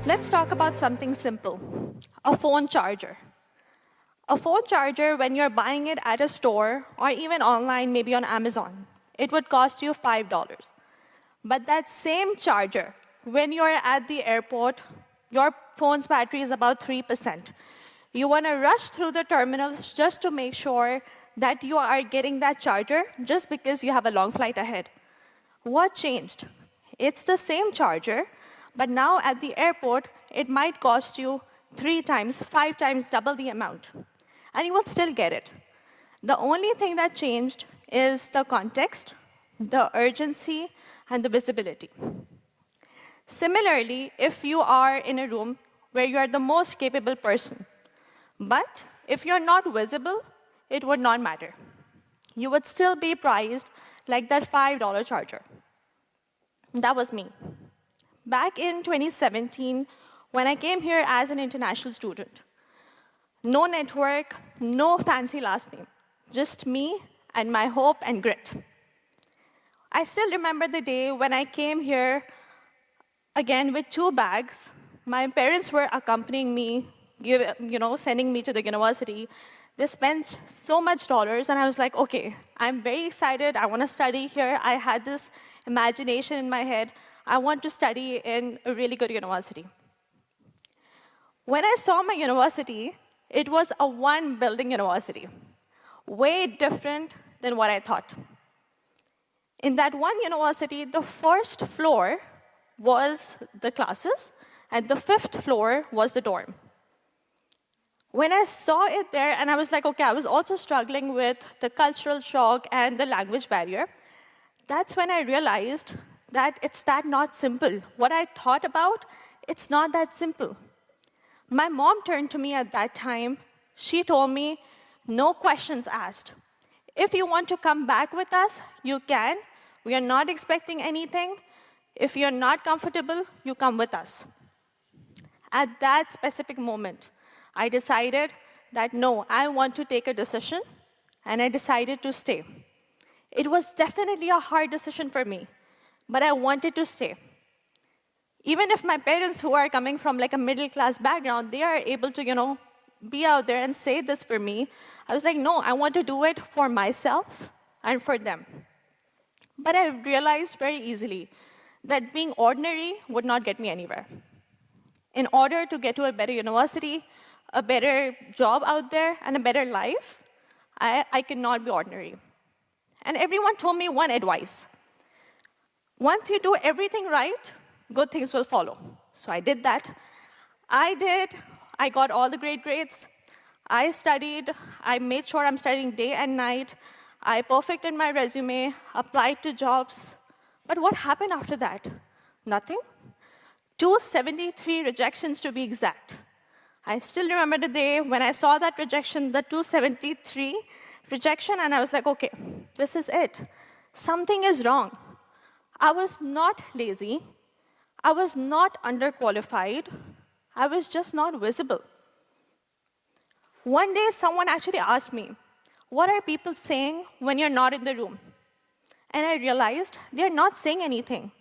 Let's talk about something simple, a phone charger. A phone charger, when you're buying it at a store or even online, maybe on Amazon, it would cost you $5. But that same charger, when you're at the airport, your phone's battery is about 3%. You want to rush through the terminals just to make sure that you are getting that charger just because you have a long flight ahead. What changed? It's the same charger, but now at the airport, it might cost you 3 times, 5 times double the amount. And you will still get it. The only thing that changed is the context, the urgency, and the visibility. Similarly, if you are in a room where you are the most capable person, but if you're not visible, it would not matter. You would still be priced like that $5 charger. That was me. Back in 2017, when I came here as an international student, no network, no fancy last name, just me and my hope and grit. I still remember the day when I came here again with 2 bags. My parents were accompanying me, sending me to the university. They spent so much dollars, and I was like, okay, I'm very excited. I want to study here. I had this imagination in my head. I want to study in a really good university. When I saw my university, it was a 1-building university, way different than what I thought. In that one university, the first floor was the classes, and the 5th floor was the dorm. When I saw it there, and I was like, okay, I was also struggling with the cultural shock and the language barrier, that's when I realized that it's that not simple. What I thought about, it's not that simple. My mom turned to me at that time. She told me, no questions asked. If you want to come back with us, you can. We are not expecting anything. If you're not comfortable, you come with us. At that specific moment, I decided that no, I want to take a decision, and I decided to stay. It was definitely a hard decision for me, but I wanted to stay. Even if my parents, who are coming from like a middle-class background, they are able to, be out there and say this for me, I was like, no, I want to do it for myself and for them. But I realized very easily that being ordinary would not get me anywhere. In order to get to a better university, a better job out there, and a better life, I cannot be ordinary. And everyone told me one advice. Once you do everything right, good things will follow. So I did that. I got all the great grades. I studied. I made sure I'm studying day and night. I perfected my resume, applied to jobs. But what happened after that? Nothing. 273 rejections to be exact. I still remember the day when I saw that rejection, the 273 rejection, and I was like, okay, this is it. Something is wrong. I was not lazy. I was not underqualified. I was just not visible. One day, someone actually asked me, what are people saying when you're not in the room? And I realized they're not saying anything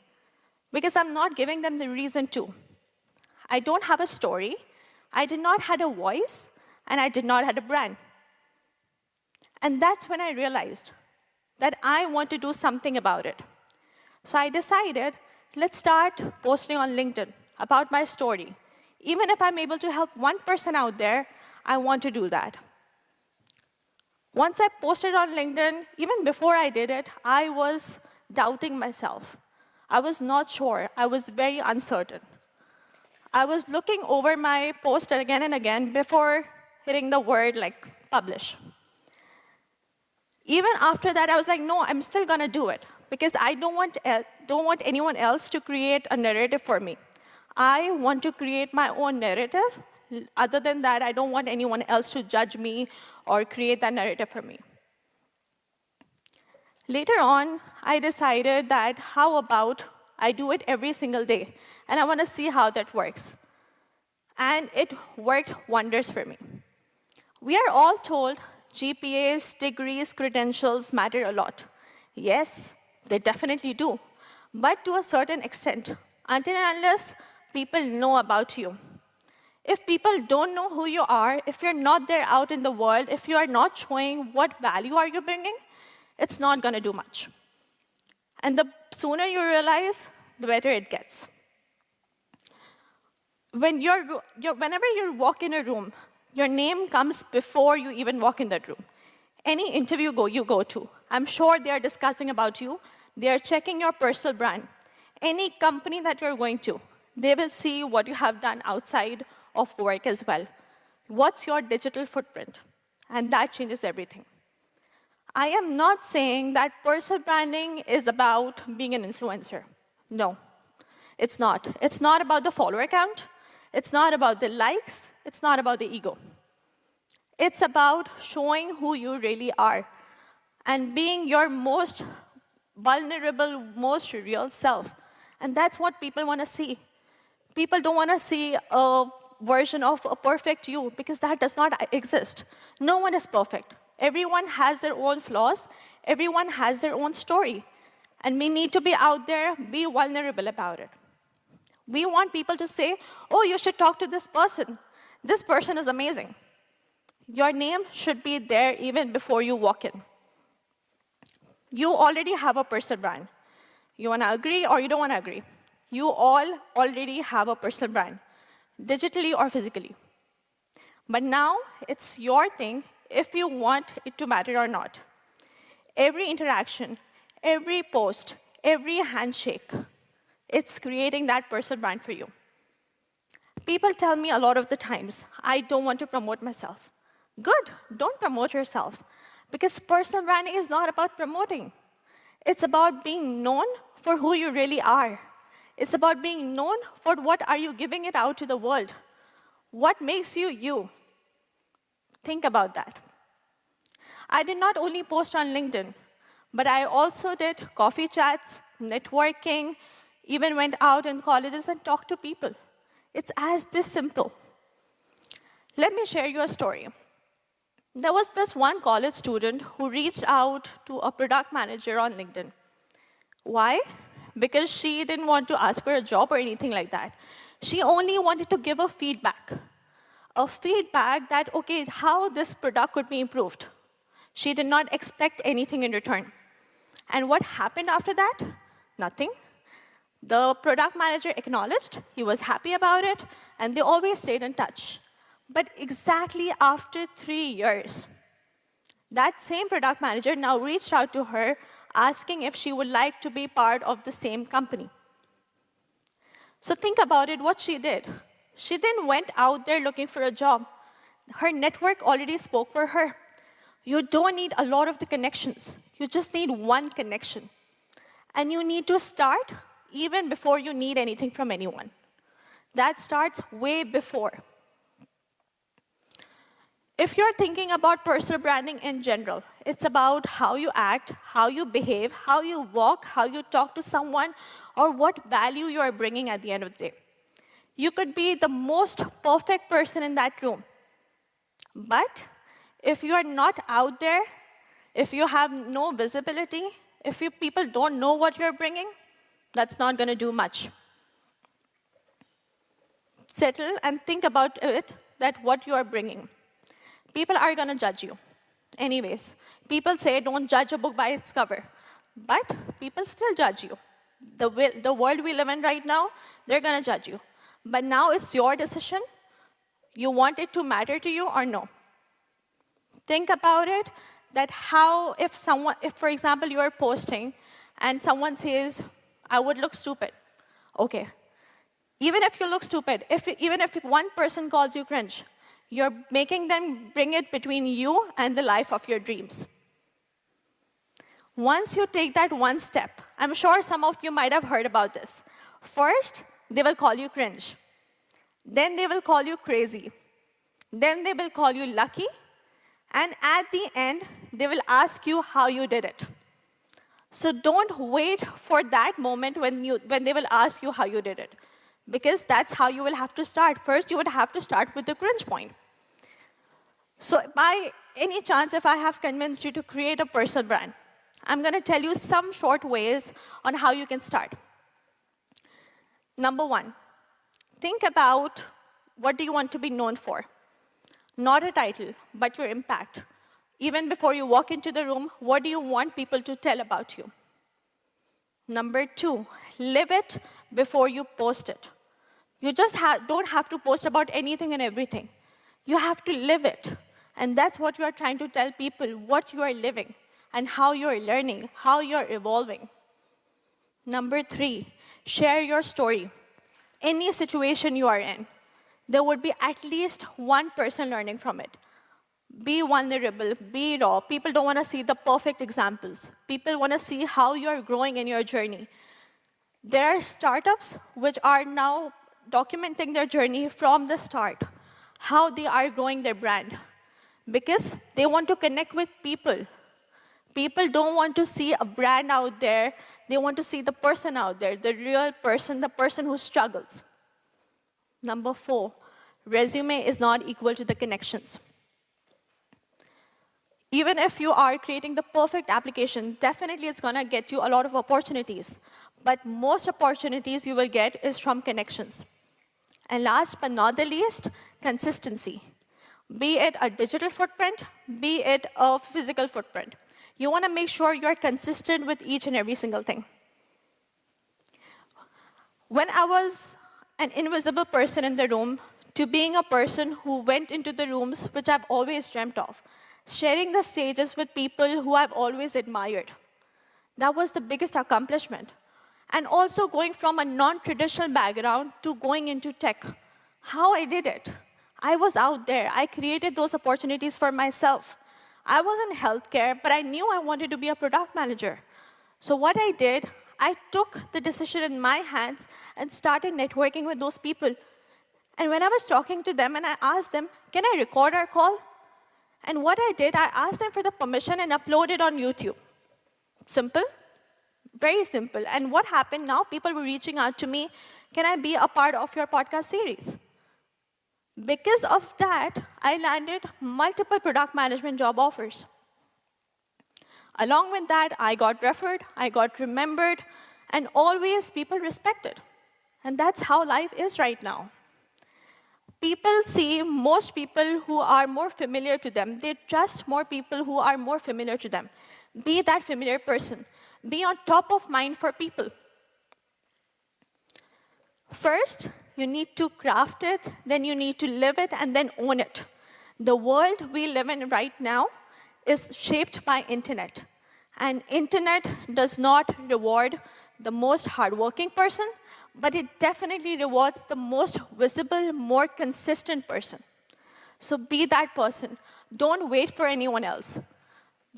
because I'm not giving them the reason to. I don't have a story. I did not have a voice, and I did not have a brand. And that's when I realized that I want to do something about it. So I decided, let's start posting on LinkedIn about my story. Even if I'm able to help one person out there, I want to do that. Once I posted on LinkedIn, even before I did it, I was doubting myself. I was not sure. I was very uncertain. I was looking over my post again and again before hitting the word like publish. Even after that, I was like, no, I'm still going to do it because I don't want anyone else to create a narrative for me. I want to create my own narrative. Other than that, I don't want anyone else to judge me or create that narrative for me. Later on, I decided that how about I do it every single day, and I want to see how that works. And it worked wonders for me. We are all told GPAs, degrees, credentials matter a lot. Yes, they definitely do, but to a certain extent. Until and unless people know about you. If people don't know who you are, if you're not there out in the world, if you are not showing what value are you bringing, it's not going to do much. And the sooner you realize, the better it gets. Whenever you walk in a room, your name comes before you even walk in that room. Any interview you go to, I'm sure they are discussing about you. They are checking your personal brand. Any company that you're going to, they will see what you have done outside of work as well. What's your digital footprint? And that changes everything. I am not saying that personal branding is about being an influencer. No, it's not. It's not about the follower count. It's not about the likes. It's not about the ego. It's about showing who you really are and being your most vulnerable, most real self. And that's what people want to see. People don't want to see a version of a perfect you because that does not exist. No one is perfect. Everyone has their own flaws. Everyone has their own story. And we need to be out there, be vulnerable about it. We want people to say, oh, you should talk to this person. This person is amazing. Your name should be there even before you walk in. You already have a personal brand. You want to agree or you don't want to agree. You all already have a personal brand, digitally or physically. But now it's your thing if you want it to matter or not. Every interaction, every post, every handshake, it's creating that personal brand for you. People tell me a lot of the times, I don't want to promote myself. Good, don't promote yourself. Because personal branding is not about promoting. It's about being known for who you really are. It's about being known for what are you giving it out to the world. What makes you you? Think about that. I did not only post on LinkedIn, but I also did coffee chats, networking, even went out in colleges and talked to people. It's as this simple. Let me share you a story. There was this one college student who reached out to a product manager on LinkedIn. Why? Because she didn't want to ask for a job or anything like that. She only wanted to give a feedback that, okay, how this product could be improved. She did not expect anything in return. And what happened after that? Nothing. The product manager acknowledged, he was happy about it, and they always stayed in touch. But exactly after 3 years, that same product manager now reached out to her asking if she would like to be part of the same company. So think about it, what she did. She then went out there looking for a job. Her network already spoke for her. You don't need a lot of the connections. You just need one connection. And you need to start even before you need anything from anyone. That starts way before. If you're thinking about personal branding in general, it's about how you act, how you behave, how you walk, how you talk to someone, or what value you are bringing at the end of the day. You could be the most perfect person in that room. But if you are not out there, if you have no visibility, if people don't know what you're bringing, that's not going to do much. Settle and think about it, that what you are bringing. People are going to judge you. Anyways, people say don't judge a book by its cover. But people still judge you. The world we live in right now, they're going to judge you. But now it's your decision. You want it to matter to you or no? Think about it, that how, if for example, you are posting and someone says, I would look stupid. Okay. Even if you look stupid, even if one person calls you cringe, you're making them bring it between you and the life of your dreams. Once you take that one step, I'm sure some of you might have heard about this. First, they will call you cringe. Then they will call you crazy. Then they will call you lucky. And at the end, they will ask you how you did it. So don't wait for that moment when they will ask you how you did it. Because that's how you will have to start. First, you would have to start with the cringe point. So by any chance, if I have convinced you to create a personal brand, I'm going to tell you some short ways on how you can start. Number one, Think about what do you want to be known for? Not a title, but your impact. Even before you walk into the room, what do you want people to tell about you? Number 2, live it before you post it. You just don't have to post about anything and everything. You have to live it. And that's what you are trying to tell people, what you are living and how you are learning, how you are evolving. Number 3, share your story. Any situation you are in, there would be at least one person learning from it. Be vulnerable, be raw. People don't want to see the perfect examples. People want to see how you're growing in your journey. There are startups which are now documenting their journey from the start, how they are growing their brand, because they want to connect with people. People don't want to see a brand out there. They want to see the person out there, the real person, the person who struggles. Number 4, resume is not equal to the connections. Even if you are creating the perfect application, definitely it's going to get you a lot of opportunities. But most opportunities you will get is from connections. And last but not the least, consistency. Be it a digital footprint, be it a physical footprint. You want to make sure you're consistent with each and every single thing. When I was an invisible person in the room, to being a person who went into the rooms which I've always dreamt of, sharing the stages with people who I've always admired. That was the biggest accomplishment. And also going from a non-traditional background to going into tech. How I did it? I was out there. I created those opportunities for myself. I was in healthcare, but I knew I wanted to be a product manager. So what I did, I took the decision in my hands and started networking with those people. And when I was talking to them and I asked them, can I record our call? And what I did, I asked them for the permission and uploaded it on YouTube. Simple, very simple. And what happened now, people were reaching out to me, can I be a part of your podcast series? Because of that, I landed multiple product management job offers. Along with that, I got referred, I got remembered, and always people respected. And that's how life is right now. People see most people who are more familiar to them. They trust more people who are more familiar to them. Be that familiar person. Be on top of mind for people. First, you need to craft it, then you need to live it, and then own it. The world we live in right now is shaped by internet. And internet does not reward the most hardworking person, but it definitely rewards the most visible, more consistent person. So be that person. Don't wait for anyone else.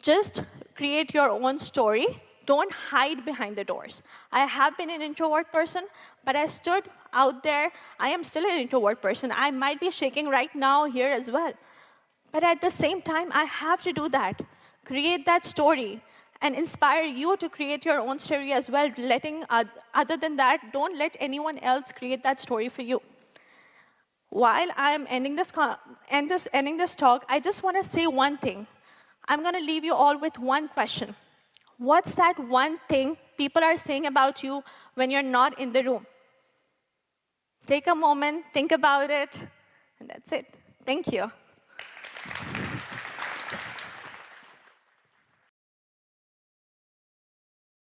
Just create your own story. Don't hide behind the doors. I have been an introvert person, but I stood out there. I am still an introvert person. I might be shaking right now here as well. But at the same time, I have to do that. Create that story and inspire you to create your own story as well. Other than that, don't let anyone else create that story for you. While I'm ending this talk, I just want to say one thing. I'm going to leave you all with one question. What's that one thing people are saying about you when you're not in the room? Take a moment, think about it, and that's it. Thank you.